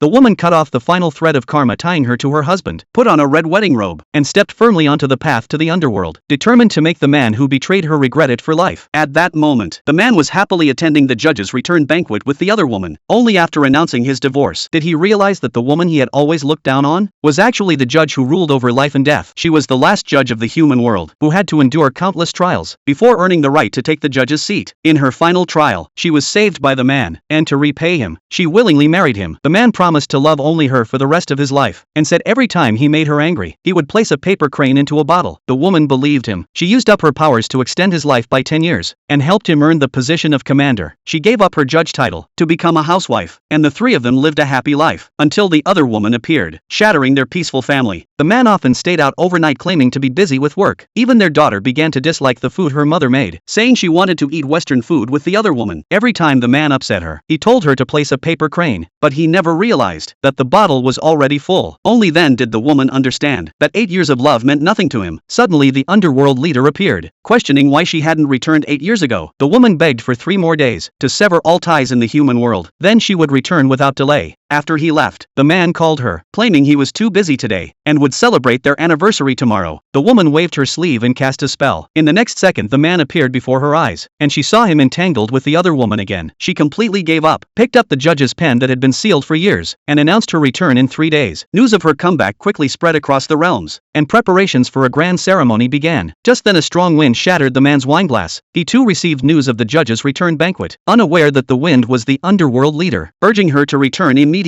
The woman cut off the final thread of karma tying her to her husband, put on a red wedding robe, and stepped firmly onto the path to the underworld, determined to make the man who betrayed her regret it for life. At that moment, the man was happily attending the judge's return banquet with the other woman. Only after announcing his divorce did he realize that the woman he had always looked down on was actually the judge who ruled over life and death. She was the last judge of the human world, who had to endure countless trials before earning the right to take the judge's seat. In her final trial, she was saved by the man, and to repay him, she willingly married him. The man promised to love only her for the rest of his life, and said every time he made her angry, he would place a paper crane into a bottle. The woman believed him. She used up her powers to extend his life by 10 years, and helped him earn the position of commander. She gave up her judge title to become a housewife, and the three of them lived a happy life, until the other woman appeared, shattering their peaceful family. The man often stayed out overnight claiming to be busy with work. Even their daughter began to dislike the food her mother made, saying she wanted to eat Western food with the other woman. Every time the man upset her, he told her to place a paper crane, but he never realized that the bottle was already full. Only then did the woman understand that 8 years of love meant nothing to him. Suddenly the underworld leader appeared, questioning why she hadn't returned 8 years ago. The woman begged for 3 more days to sever all ties in the human world. Then she would return without delay. After he left, the man called her, claiming he was too busy today, and would celebrate their anniversary tomorrow. The woman waved her sleeve and cast a spell. In the next second the man appeared before her eyes, and she saw him entangled with the other woman again. She completely gave up, picked up the judge's pen that had been sealed for years, and announced her return in 3 days. News of her comeback quickly spread across the realms, and preparations for a grand ceremony began. Just then a strong wind shattered the man's wineglass. He too received news of the judge's return banquet, unaware that the wind was the underworld leader, urging her to return immediately.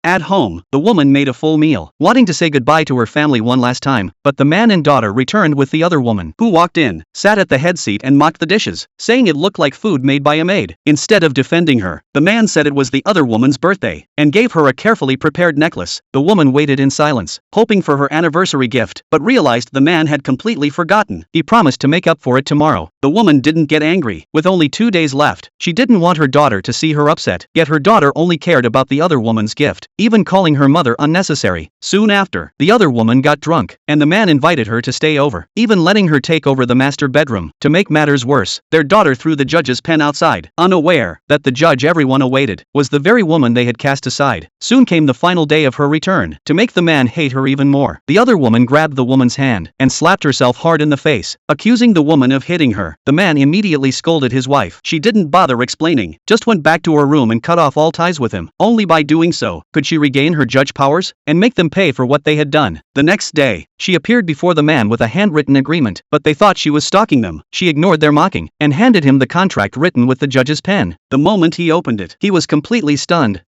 At home, the woman made a full meal, wanting to say goodbye to her family one last time, but the man and daughter returned with the other woman, who walked in, sat at the head seat and mocked the dishes, saying it looked like food made by a maid. Instead of defending her, the man said it was the other woman's birthday, and gave her a carefully prepared necklace. The woman waited in silence, hoping for her anniversary gift, but realized the man had completely forgotten. He promised to make up for it tomorrow. The woman didn't get angry. With only 2 days left, she didn't want her daughter to see her upset, yet her daughter only cared about the other woman's gift, even calling her mother unnecessary. Soon after, the other woman got drunk, and the man invited her to stay over, even letting her take over the master bedroom. To make matters worse, their daughter threw the judge's pen outside, unaware that the judge everyone awaited was the very woman they had cast aside. Soon came the final day of her return. To make the man hate her even more, the other woman grabbed the woman's hand and slapped herself hard in the face, accusing the woman of hitting her. The man immediately scolded his wife. She didn't bother explaining, just went back to her room and cut off all ties with him. Only by doing so could she regain her judge powers and make them pay for what they had done. The next day, she appeared before the man with a handwritten agreement, but they thought she was stalking them. She ignored their mocking and handed him the contract written with the judge's pen. The moment he opened it, he was completely stunned.